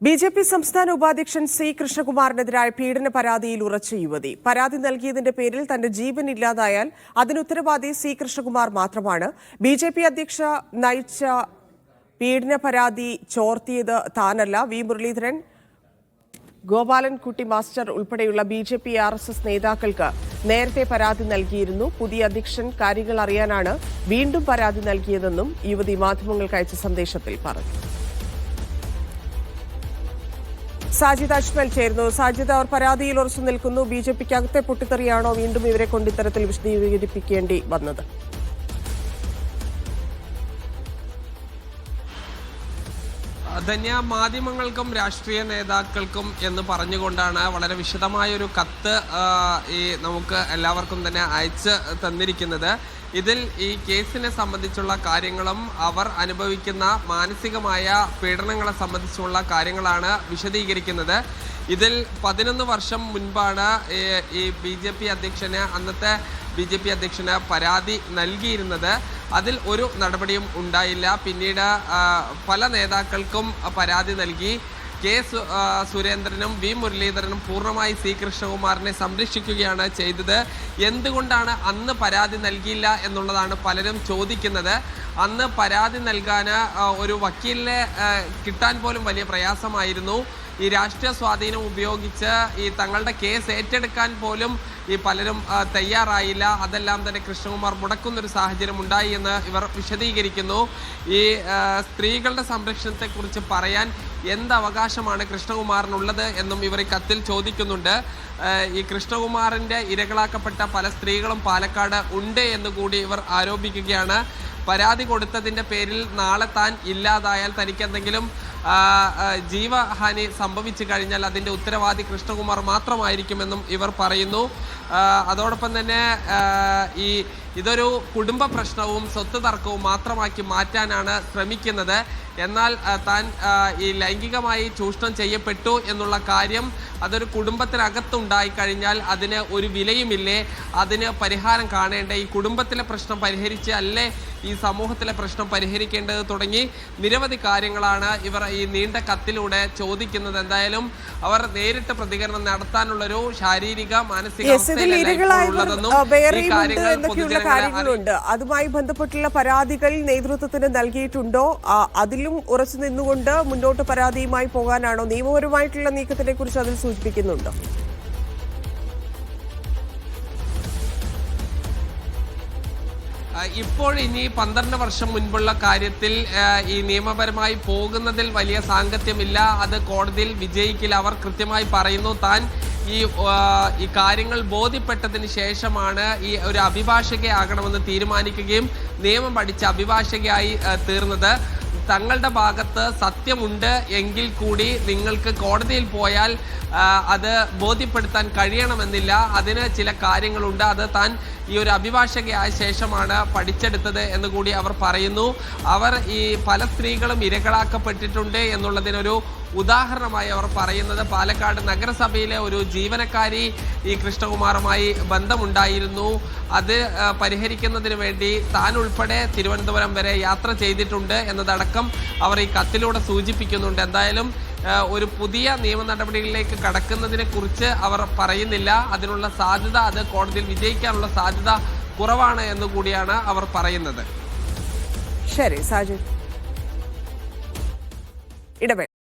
BJP. സംസ്ഥാന ഉപാധ്യക്ഷൻ C കൃഷ്ണകുമാറിനെതിരായ പീഡന പരാതിയിൽ ഉറച്ച യുവതി. പരാതി നൽകിയതിന്റെ പേരിൽ തന്റെ ജീവൻ ഇല്ലാതായാൽ അതിന് ഉത്തരവാദി സി കൃഷ്ണകുമാർ മാത്രമാണ്. ബി.ജെ.പി. അധ്യക്ഷ നയിച്ച പീഡന പരാതി ചോർത്തിയത് താനല്ല. വി മുരളീധരൻ, ഗോപാലൻകുട്ടി മാസ്റ്റർ ഉൾപ്പെടെയുള്ള ബി.ജെ.പി. ആർ.എസ്.എസ്. നേതാക്കൾക്ക് നേരത്തെ പരാതി നൽകിയിരുന്നു. പുതിയ അധ്യക്ഷൻ കാര്യങ്ങൾ അറിയാനാണ് വീണ്ടും പരാതി നൽകിയതെന്നും യുവതി മാധ്യമങ്ങൾക്ക് അയച്ച സന്ദേശത്തിൽ പറഞ്ഞു. സാജിദ് അജ്മൽ ചേർന്നു. സാജിദ്, അവർ പരാതിയിൽ ഉറച്ചു നിൽക്കുന്നു. ബി.ജെ.പിക്ക് അകത്തെ പൊട്ടിത്തെറിയാണോ വീണ്ടും ഇവരെ കൊണ്ട് ഇത്തരത്തിൽ വിശദീകരിപ്പിക്കേണ്ടി വന്നത്? ധന്യ, മാധ്യമങ്ങൾക്കും രാഷ്ട്രീയ നേതാക്കൾക്കും എന്ന് പറഞ്ഞുകൊണ്ടാണ് വളരെ വിശദമായൊരു കത്ത് നമുക്ക് എല്ലാവർക്കും തന്നെ അയച്ച് തന്നിരിക്കുന്നത്. ഇതിൽ ഈ കേസിനെ സംബന്ധിച്ചുള്ള കാര്യങ്ങളും അവർ അനുഭവിക്കുന്ന മാനസികമായ പീഡനങ്ങളെ സംബന്ധിച്ചുള്ള കാര്യങ്ങളാണ് വിശദീകരിക്കുന്നത്. ഇതിൽ 11 വർഷം മുൻപാണ് ഈ അന്നത്തെ ബി.ജെ.പി. അധ്യക്ഷന് പരാതി നൽകിയിരുന്നത്. അതിൽ ഒരു നടപടിയും ഉണ്ടായില്ല. പിന്നീട് പല നേതാക്കൾക്കും പരാതി നൽകി. കെ സുരേന്ദ്രനും വി മുരളീധരനും പൂർണ്ണമായി സി കൃഷ്ണകുമാറിനെ സംരക്ഷിക്കുകയാണ് ചെയ്തത്. എന്തുകൊണ്ടാണ് അന്ന് പരാതി നൽകിയില്ല എന്നുള്ളതാണ് പലരും ചോദിക്കുന്നത്. അന്ന് പരാതി നൽകാൻ ഒരു വക്കീലിനെ കിട്ടാൻ പോലും വലിയ പ്രയാസമായിരുന്നു. ഈ രാഷ്ട്രീയ സ്വാധീനം ഉപയോഗിച്ച് ഈ തങ്ങളുടെ കേസ് ഏറ്റെടുക്കാൻ പോലും ഈ പലരും തയ്യാറായില്ല. അതെല്ലാം തന്നെ കൃഷ്ണകുമാർ മുടക്കുന്നൊരു സാഹചര്യം ഉണ്ടായി എന്ന് ഇവർ വിശദീകരിക്കുന്നു. ഈ സ്ത്രീകളുടെ സംരക്ഷണത്തെക്കുറിച്ച് പറയാൻ എന്ത് അവകാശമാണ് കൃഷ്ണകുമാറിനുള്ളത് എന്നും ഇവർ ഈ കത്തിൽ ചോദിക്കുന്നുണ്ട്. ഈ കൃഷ്ണകുമാറിൻ്റെ ഇരകളാക്കപ്പെട്ട പല സ്ത്രീകളും പാലക്കാട് ഉണ്ട് എന്നുകൂടി ഇവർ ആരോപിക്കുകയാണ്. പരാതി കൊടുത്തതിൻ്റെ പേരിൽ നാളെ താൻ ഇല്ലാതായാൽ തനിക്ക് എന്തെങ്കിലും ജീവഹാനി സംഭവിച്ചു കഴിഞ്ഞാൽ അതിൻ്റെ ഉത്തരവാദി കൃഷ്ണകുമാർ മാത്രമായിരിക്കുമെന്നും ഇവർ പറയുന്നു. അതോടൊപ്പം തന്നെ ഇതൊരു കുടുംബ പ്രശ്നവും സ്വത്ത് തർക്കവും മാത്രമാക്കി മാറ്റാനാണ് ശ്രമിക്കുന്നത്. എന്നാൽ താൻ ഈ ലൈംഗികമായി ചൂഷണം ചെയ്യപ്പെട്ടു എന്നുള്ള കാര്യം അതൊരു കുടുംബത്തിനകത്തുണ്ടായി കഴിഞ്ഞാൽ അതിന് ഒരു വിലയുമില്ലേ, അതിന് പരിഹാരം കാണേണ്ടേ, ഈ കുടുംബത്തിലെ പ്രശ്നം പരിഹരിച്ച് അല്ലേ ഈ സമൂഹത്തിലെ പ്രശ്നം പരിഹരിക്കേണ്ടത് തുടങ്ങി നിരവധി കാര്യങ്ങളാണ് ഇവർ ഈ നീണ്ട കത്തിലൂടെ ചോദിക്കുന്നത്. എന്തായാലും അവർ നേരിട്ട് പ്രതികരണം നടത്താനുള്ളൊരു ശാരീരിക മാനസിക കാര്യങ്ങളുണ്ട്. അതുമായി ബന്ധപ്പെട്ടുള്ള പരാതികൾ നേതൃത്വത്തിന് നൽകിയിട്ടുണ്ടോ? അതിലും ഉറച്ചു നിന്നുകൊണ്ട് മുന്നോട്ട് പരാതിയുമായി പോകാനാണോ? നിയമപരമായിട്ടുള്ള നീക്കത്തിനെ കുറിച്ച് അതിൽ സൂചിപ്പിക്കുന്നുണ്ടോ? ഇപ്പോൾ ഇനി 12 വർഷം മുൻപുള്ള കാര്യത്തിൽ ഈ നിയമപരമായി പോകുന്നതിൽ വലിയ സാങ്കത്യമില്ല. അത് കോടതിയിൽ വിജയിക്കില്ല. അവർ കൃത്യമായി പറയുന്നു, താൻ ഈ കാര്യങ്ങൾ ബോധ്യപ്പെട്ടതിന് ശേഷമാണ് ഈ ഒരു അഭിഭാഷകയാകണമെന്ന് തീരുമാനിക്കുകയും നിയമം പഠിച്ച അഭിഭാഷകയായി തീർന്നത്. തങ്ങളുടെ ഭാഗത്ത് സത്യമുണ്ട് എങ്കിൽ കൂടി നിങ്ങൾക്ക് കോടതിയിൽ പോയാൽ അത് ബോധ്യപ്പെടുത്താൻ കഴിയണമെന്നില്ല. അതിന് ചില കാര്യങ്ങളുണ്ട്. അത് താൻ ഈ ഒരു അഭിഭാഷകയായ ശേഷമാണ് പഠിച്ചെടുത്തത് എന്ന് കൂടി അവർ പറയുന്നു. അവർ ഈ പല സ്ത്രീകളും ഇരകളാക്കപ്പെട്ടിട്ടുണ്ട് എന്നുള്ളതിനൊരു ഉദാഹരണമായി അവർ പറയുന്നത് പാലക്കാട് നഗരസഭയിലെ ഒരു ജീവനക്കാരി ഈ കൃഷ്ണകുമാറുമായി ബന്ധമുണ്ടായിരുന്നു. അത് പരിഹരിക്കുന്നതിന് വേണ്ടി താൻ ഉൾപ്പെടെ തിരുവനന്തപുരം വരെ യാത്ര ചെയ്തിട്ടുണ്ട് എന്നതടക്കം അവർ ഈ കത്തിലൂടെ സൂചിപ്പിക്കുന്നുണ്ട്. എന്തായാലും ഒരു പുതിയ നിയമ നടപടികളിലേക്ക് കടക്കുന്നതിനെ കുറിച്ച് അവർ പറയുന്നില്ല. അതിനുള്ള സാധ്യത, അത് കോടതിയിൽ വിജയിക്കാനുള്ള സാധ്യത കുറവാണ് എന്നുകൂടിയാണ് അവർ പറയുന്നത്. ശരി സാജിദ്, ഇടപെടൽ.